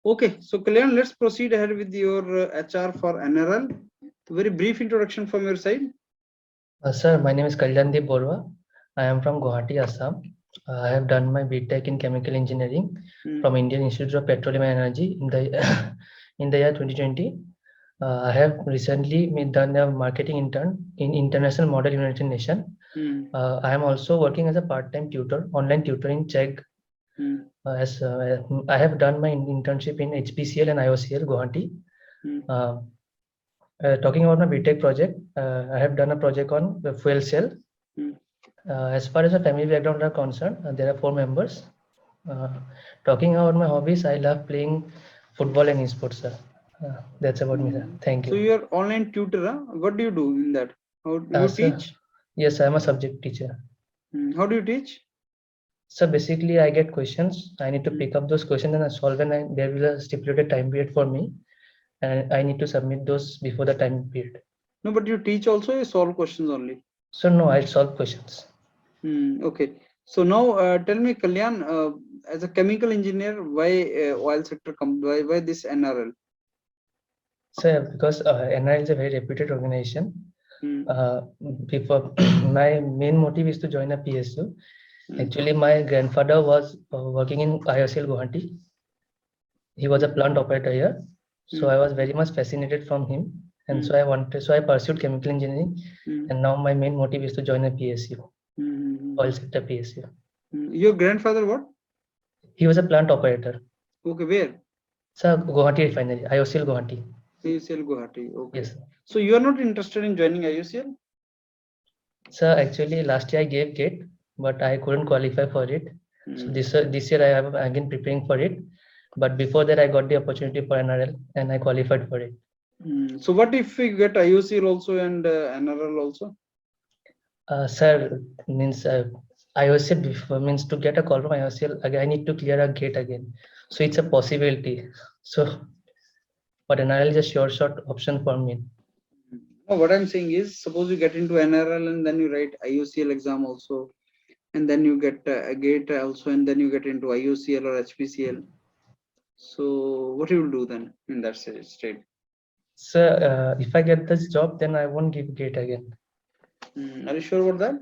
Okay, so Kalyan, let's proceed ahead with your HR for NRL. Very brief introduction from your side. Sir, my name is Kalyandeep Borwa. I am from Guwahati, Assam. I have done my BTech in Chemical Engineering from Indian Institute of Petroleum and Energy in the in the year 2020. I have recently done a marketing intern in International Model United Nations. I am also working as a part-time tutor, online tutor in Czech. I have done my internship in HPCL and IOCL Guwahati. Talking about my BTech project, I have done a project on the fuel cell. As far as the family background are concerned, there are 4 members. Talking about my hobbies, I love playing football and esports, sir. That's about me, sir. Thank you. So you are online tutor, huh? What do you do in that? How do you Sir, teach? yes, I am a subject teacher. How do you teach? So basically, I get questions. I need to pick up those questions and I solve, and there will be a stipulated time period for me, and I need to submit those before the time period. No, but you teach also, you solve questions only. So no, I solve questions. Okay. So now tell me, Kalyan, as a chemical engineer, why oil sector why this NRL? Sir, because NRL is a very reputed organization. Before my main motive is to join a PSU. Actually, my grandfather was working in IOCL Guwahati. He was a plant operator here, so I was very much fascinated from him, and so I pursued chemical engineering, and now my main motive is to join a PSU, oil sector PSU. Your grandfather what? He was a plant operator. Okay, where? Sir, Guwahati refinery, IOCL Guwahati. IOCL Guwahati. Okay. Yes. So you are not interested in joining IOCL? Sir, actually last year I gave GATE, but I couldn't qualify for it. So this year I am again preparing for it. But before that I got the opportunity for NRL and I qualified for it. So what if we get IOCL also and NRL also? Sir, means IOCL before, means to get a call from IOCL again I need to clear a GATE again. So it's a possibility. So but NRL is a sure shot option for me. No, what I'm saying is, suppose you get into NRL and then you write IOCL exam also, and then you get a GATE also, and then you get into IOCL or HPCL. So what you will do then in that state? Sir, if I get this job, then I won't give GATE again. Are you sure about that?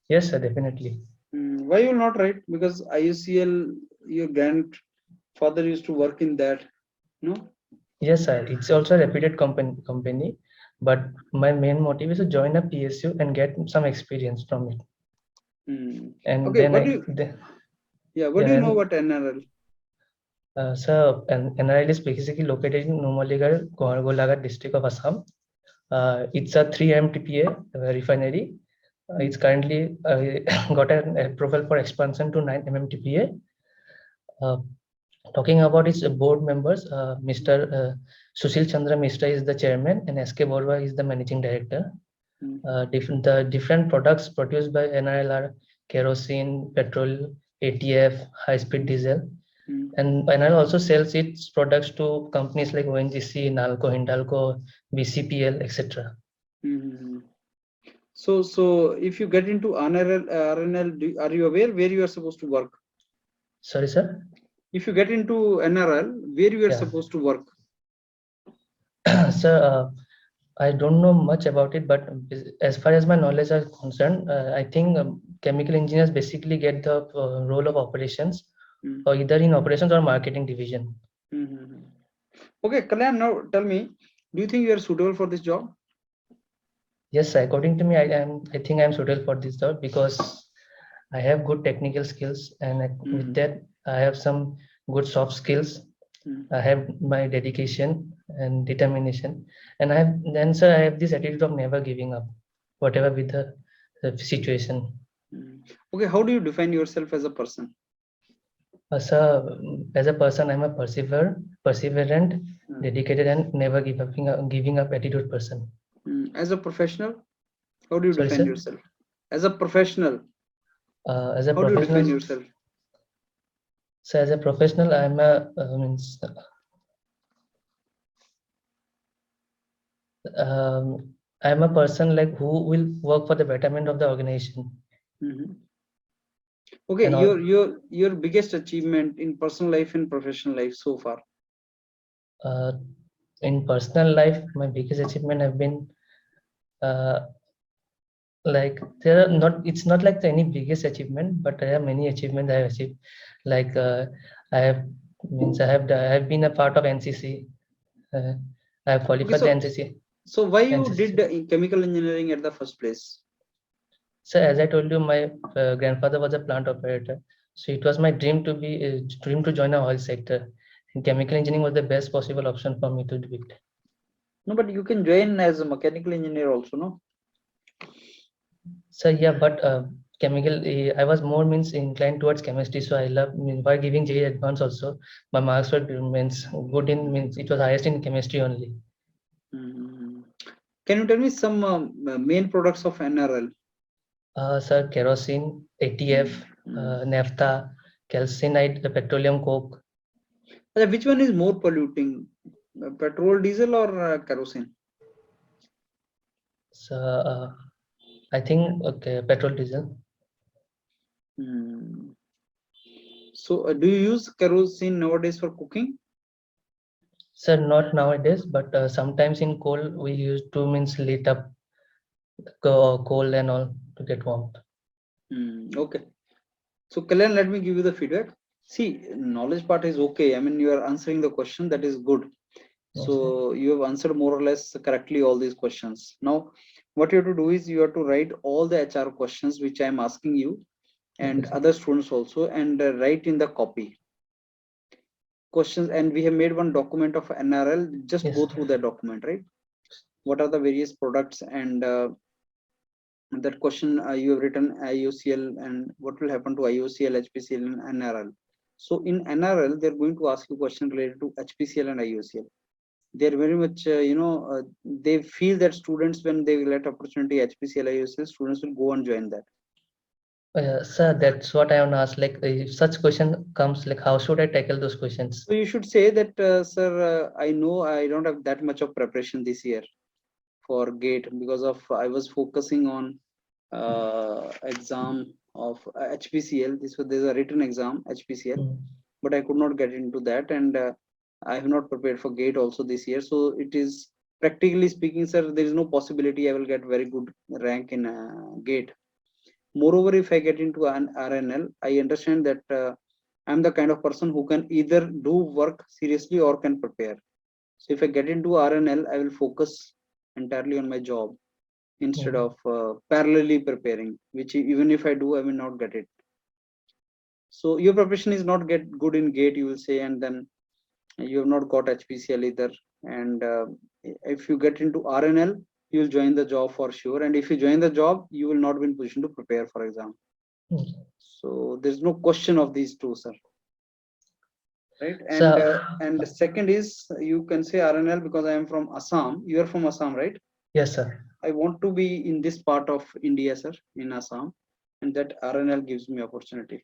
Yes, sir, definitely. Why you will not write? Because IOCL, your grandfather used to work in that, no? Yes, sir. It's also a reputed company, but my main motive is to join a PSU and get some experience from it. And okay, then what do you know about NRL? Sir, NRL is basically located in Numaligarh, Golaghat district of Assam. It's a 3 MTPA refinery. It's currently got an approval for expansion to 9 MMTPA. Talking about its board members, Mr. Sushil Chandra Mishra is the chairman and SK Borwa is the managing director. The different products produced by NRL are kerosene, petrol, ATF, high-speed diesel. And NRL also sells its products to companies like ONGC, NALCO, Hindalco, BCPL, etc. So if you get into RNL, are you aware where you are supposed to work? Sorry, sir? If you get into NRL, where you are supposed to work? Sir, I don't know much about it, but as far as my knowledge is concerned, I think chemical engineers basically get the role of operations, or either in operations or marketing division. Okay, Kalyan, now tell me, do you think you are suitable for this job? Yes, according to me, I think I am suitable for this job because I have good technical skills, and with that, I have some good soft skills. I have my dedication and determination, and I have this attitude of never giving up, whatever with the situation. Okay, how do you define yourself as a person? As a person, I'm a perseverant, dedicated, and never giving up attitude person. As a professional, how do you define yourself? As a professional, how do you define yourself? So as a professional, I'm a person like who will work for the betterment of the organization. Okay, your biggest achievement in personal life and professional life so far? In personal life, my biggest achievement have been like there are not. It's not like any biggest achievement, but there are many achievements I have achieved. Like I have I have been a part of NCC. I have Okay, qualified the NCC. so why you NCC. did chemical engineering at the first place? So as I told you, my grandfather was a plant operator. So it was my dream to join a oil sector. And chemical engineering was the best possible option for me to do it. No, but you can join as a mechanical engineer also, no? So yeah, but I was more inclined towards chemistry. So I love by giving JEE Advance also. My marks were good in it was highest in chemistry only. Can you tell me some main products of NRL? Sir, kerosene, ATF, naphtha, calcinide, the petroleum coke. Which one is more polluting, petrol, diesel, or kerosene? So I think petrol, diesel. So do you use kerosene nowadays for cooking? Sir, not nowadays, but sometimes in coal we used to lit up coal and all to get warmth. Okay. So Kalyan, let me give you the feedback. See, knowledge part is okay. I mean, you are answering the question, that is good. So you have answered more or less correctly all these questions. Now, what you have to do is you have to write all the HR questions which I am asking you and other students also, and write in the copy questions. And we have made one document of NRL. Just go through the document, right? What are the various products, and that question you have written IOCL, and what will happen to IOCL, HPCL, and NRL. So in NRL, they're going to ask you question related to HPCL and IOCL. They're very much, they feel that students, when they get opportunity HPCL, IOCL, students will go and join that. Sir, that's what I want to ask. Like, if such question comes, like, how should I tackle those questions? So you should say that, sir, I know I don't have that much of preparation this year for GATE because of I was focusing on exam of HPCL. There's a written exam HPCL, but I could not get into that, and I have not prepared for GATE also this year. So it is, practically speaking, sir, there is no possibility I will get very good rank in GATE. Moreover, if I get into an RNL, I understand that I'm the kind of person who can either do work seriously or can prepare. So if I get into RNL, I will focus entirely on my job instead of parallelly preparing, which even if I do, I will not get it. So your preparation is not get good in GATE, you will say, and then you have not got HPCL either. And if you get into RNL, you will join the job for sure. And if you join the job, you will not be in position to prepare for exam. So there's no question of these two, sir. Right. And the second is, you can say RNL because I am from Assam. You are from Assam, right? Yes, sir. I want to be in this part of India, sir, in Assam, and that RNL gives me opportunity.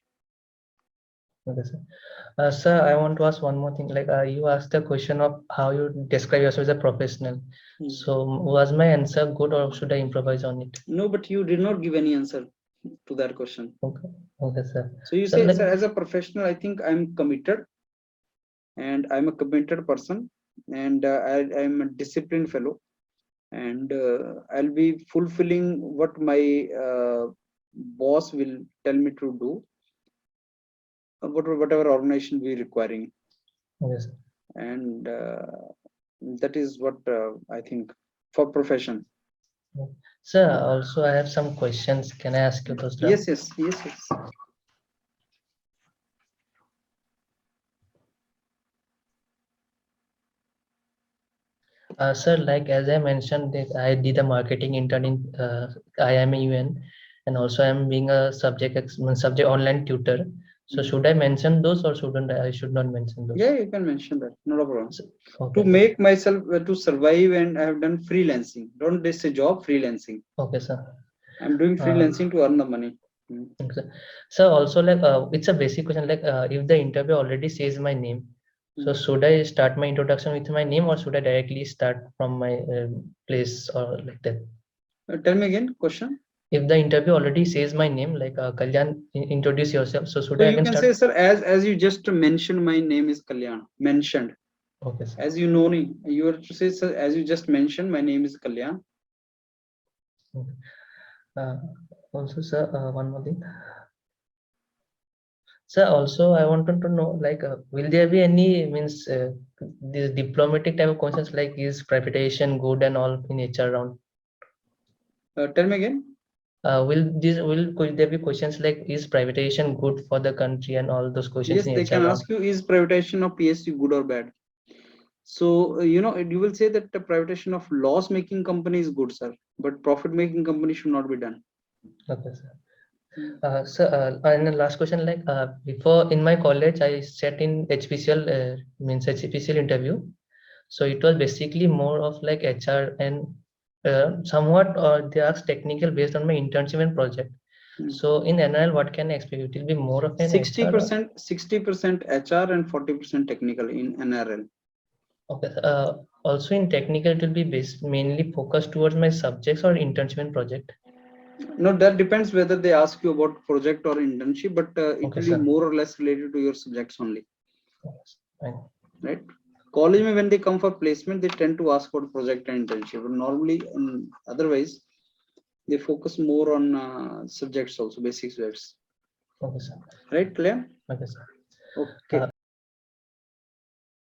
Okay, sir. Sir, I want to ask one more thing. Like you asked the question of how you describe yourself as a professional. So was my answer good, or should I improvise on it? No, but you did not give any answer to that question. Okay, okay, sir. So you say, sir, as a professional, I think I'm committed, and I'm a committed person, and I'm a disciplined fellow, and I'll be fulfilling what my boss will tell me to do, whatever organization we requiring. Yes. And that is what I think for profession. Sir, also I have some questions. Can I ask you those? Yes. Sir, like as I mentioned, that I did a marketing intern in IIM and also I'm being a subject online tutor. So should I mention those, or shouldn't I? I should not mention those. Yeah, you can mention that. Not a problem. Okay, to make myself to survive, and I have done freelancing. Don't they say job, freelancing? Okay, sir. I'm doing freelancing to earn the money. Okay. So also, like it's a basic question. Like if the interview already says my name, so should I start my introduction with my name, or should I directly start from my place, or like that? Tell me again, question. If the interview already says my name, like Kalyan, introduce yourself. So should So I you can start? say, sir, as you just mentioned, my name is Kalyan. Mentioned. Okay, sir. As you know me, you are to say, sir, as you just mentioned, my name is Kalyan. Also, sir, one more thing. Sir, also I wanted to know, like, will there be any these diplomatic type of questions like is privatization good and all in HR round? Tell me again. Could there be questions like is privatization good for the country and all those questions Yes, in they HR can round? ask you, is privatization of PSU good or bad? So, you know, you will say that the privatization of loss making company is good, sir, but profit making company should not be done. Okay, sir. And the last question, like before in my college, I sat in HPCL, HPCL interview. So it was basically more of like HR and somewhat they asked technical based on my internship and project. So in NRL, what can I expect? It will be more of an 60% 60% HR and 40% technical in NRL. Okay. Also in technical, it will be based mainly focused towards my subjects or internship and project. No, that depends whether they ask you about project or internship, but it Okay, will sir. be more or less related to your subjects only. Fine. Right? College, when they come for placement, they tend to ask about project and internship. But normally, otherwise, they focus more on subjects also, basic subjects. Okay, sir. Right, Clear? Okay, sir. Okay.